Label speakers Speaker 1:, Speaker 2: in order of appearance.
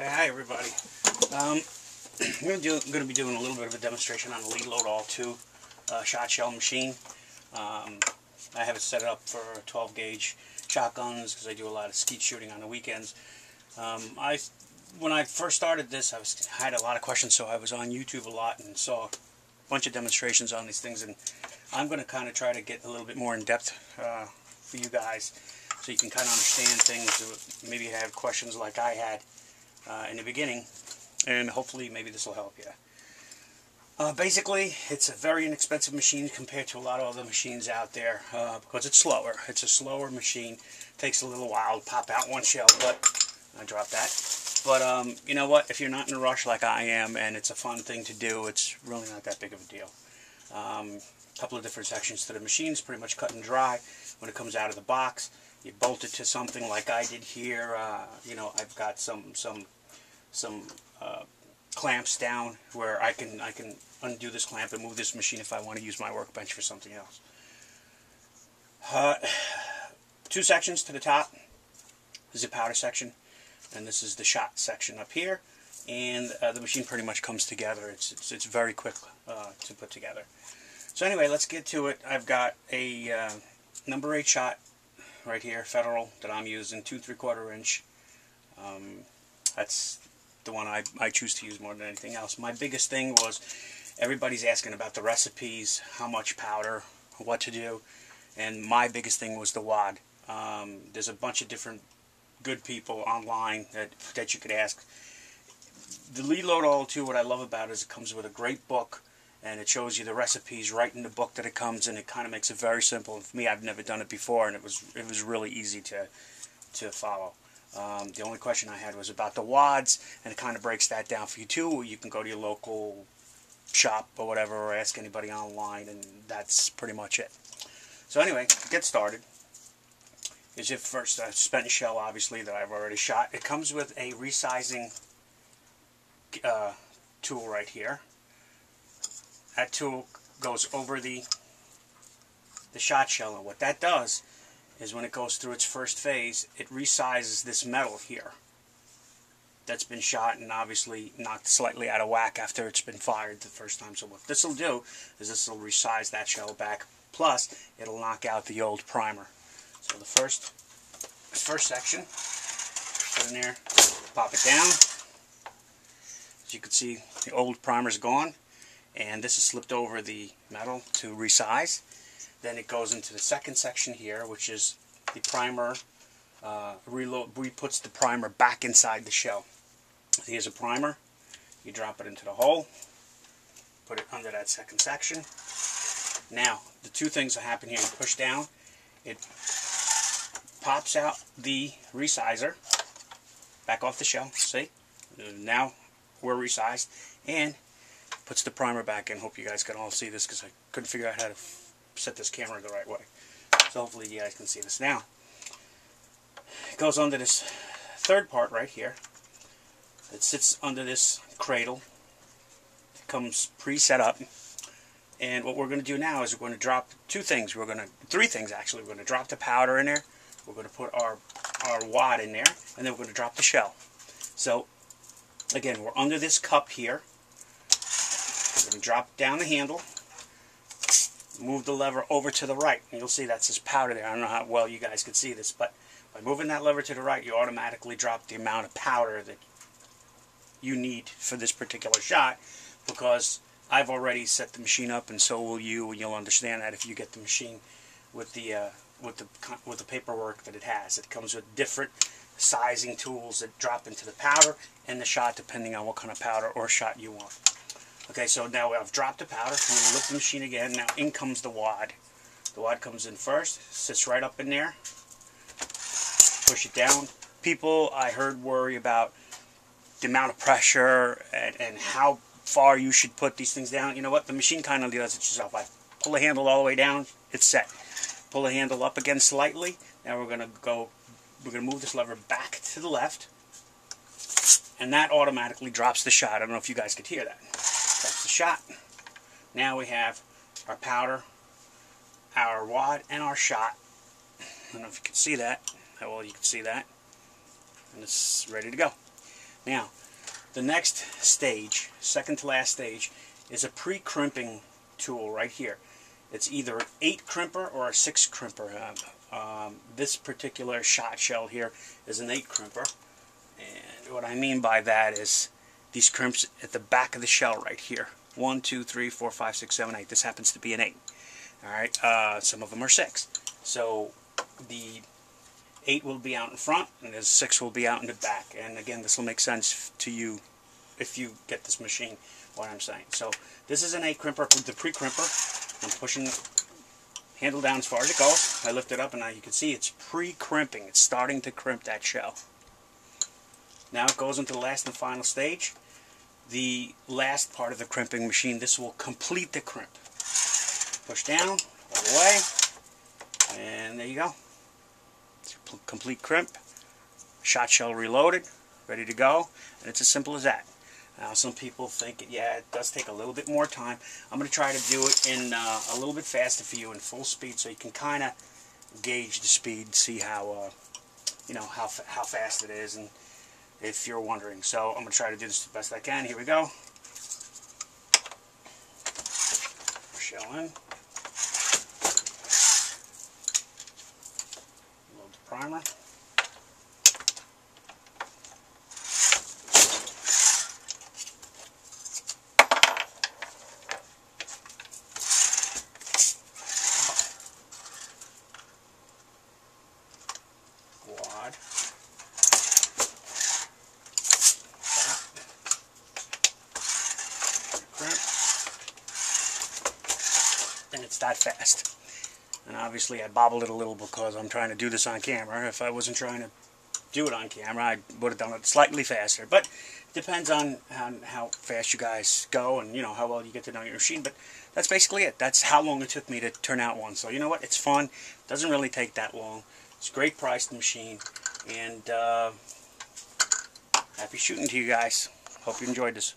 Speaker 1: Okay, hi everybody. I'm going to be doing a little bit of a demonstration on the lead load all 2 shot shell machine. I have it set up for 12 gauge shotguns because I do a lot of skeet shooting on the weekends. When I first started this, I had a lot of questions, so I was on YouTube a lot and saw a bunch of demonstrations on these things, and I'm going to kind of try to get a little bit more in depth for you guys, so you can kind of understand things. Maybe you have questions like I had in the beginning, and hopefully maybe this will help you. Basically, it's a very inexpensive machine compared to a lot of other machines out there because it's slower. It's a slower machine. Takes a little while to pop out one shell, but I dropped that. But you know what? If you're not in a rush like I am, and it's a fun thing to do, it's really not that big of a deal. A couple of different sections to the machine. It's pretty much cut and dry when it comes out of the box. You bolt it to something like I did here. You know, I've got some clamps down where I can undo this clamp and move this machine if I want to use my workbench for something else. 2 sections to the top. This is the powder section, and this is the shot section up here. And the machine pretty much comes together. It's very quick to put together. So anyway, let's get to it. I've got a number 8 shot right here, Federal, that I'm using, 2 3/4 inch. That's the one I choose to use more than anything else. My biggest thing was everybody's asking about the recipes, how much powder, what to do, and my biggest thing was the wad. There's a bunch of different good people online that you could ask. The Lead Load All 2, what I love about it is it comes with a great book, and it shows you the recipes right in the book that it comes in. It kind of makes it very simple. And for me, I've never done it before, and it was really easy to follow. The only question I had was about the wads, and it kind of breaks that down for you too. You can go to your local shop or whatever, or ask anybody online, and that's pretty much it. So anyway, get started. Here's your first spent shell, obviously, that I've already shot. It comes with a resizing tool right here. That tool goes over the shot shell, and what that does is when it goes through its first phase, it resizes this metal here that's been shot and obviously knocked slightly out of whack after it's been fired the first time. So what this will do is this will resize that shell back, plus it'll knock out the old primer. So the first section, put in there, pop it down. As you can see, the old primer's gone, and this is slipped over the metal to resize. Then it goes into the second section here, which is the primer. Puts the primer back inside the shell. So here's a primer. You drop it into the hole, put it under that second section. Now, the 2 things that happen here: you push down, it pops out the resizer back off the shell. See? Now we're resized, and puts the primer back in. Hope you guys can all see this because I couldn't figure out how to set this camera the right way. So hopefully you guys can see this now. It goes under this third part right here. It sits under this cradle. It comes pre-set up. And what we're going to do now is we're going to drop 3 things actually. We're going to drop the powder in there. We're going to put our wad in there, and then we're going to drop the shell. So again, we're under this cup here. We're going to drop down the handle. Move the lever over to the right, and you'll see that's this powder there. I don't know how well you guys can see this, but by moving that lever to the right, you automatically drop the amount of powder that you need for this particular shot, because I've already set the machine up, and so will you, and you'll understand that if you get the machine with the paperwork that it has. It comes with different sizing tools that drop into the powder and the shot, depending on what kind of powder or shot you want. Okay, so now I've dropped the powder. I'm going to lift the machine again. Now in comes the wad. The wad comes in first, sits right up in there. Push it down. People, I heard, worry about the amount of pressure and how far you should put these things down. You know what? The machine kind of does it yourself. I pull the handle all the way down, it's set. Pull the handle up again slightly. Now we're going to move this lever back to the left, and that automatically drops the shot. I don't know if you guys could hear that. That's the shot. Now we have our powder, our wad, and our shot. I don't know if you can see that. How well you can see that. And it's ready to go. Now, the next stage, second to last stage, is a pre-crimping tool right here. It's either an 8 crimper or a 6 crimper. This particular shot shell here is an 8 crimper. And what I mean by that is these crimps at the back of the shell right here. 1, 2, 3, 4, 5, 6, 7, 8. This happens to be an 8. Alright, some of them are 6. So the 8 will be out in front and the 6 will be out in the back. And again, this will make sense to you if you get this machine, what I'm saying. So this is an 8 crimper with the pre-crimper. I'm pushing the handle down as far as it goes. I lift it up and now you can see it's pre-crimping. It's starting to crimp that shell. Now it goes into the last and final stage. The last part of the crimping machine, this will complete the crimp. Push down, all the way, and there you go. It's a complete crimp. Shot shell reloaded, ready to go, and it's as simple as that. Now some people think, yeah, it does take a little bit more time. I'm going to try to do it in a little bit faster for you in full speed so you can kind of gauge the speed, see how, how fast it is, and if you're wondering. So I'm going to try to do this the best I can. Here we go. Shell in. Load the primer. Wad. And it's that fast. And obviously I bobbled it a little because I'm trying to do this on camera. If I wasn't trying to do it on camera, I would have done it slightly faster. But it depends on how fast you guys go and how well you get to know your machine. But that's basically it. That's how long it took me to turn out one. So you know what? It's fun. It doesn't really take that long. It's a great priced machine. And happy shooting to you guys. Hope you enjoyed this.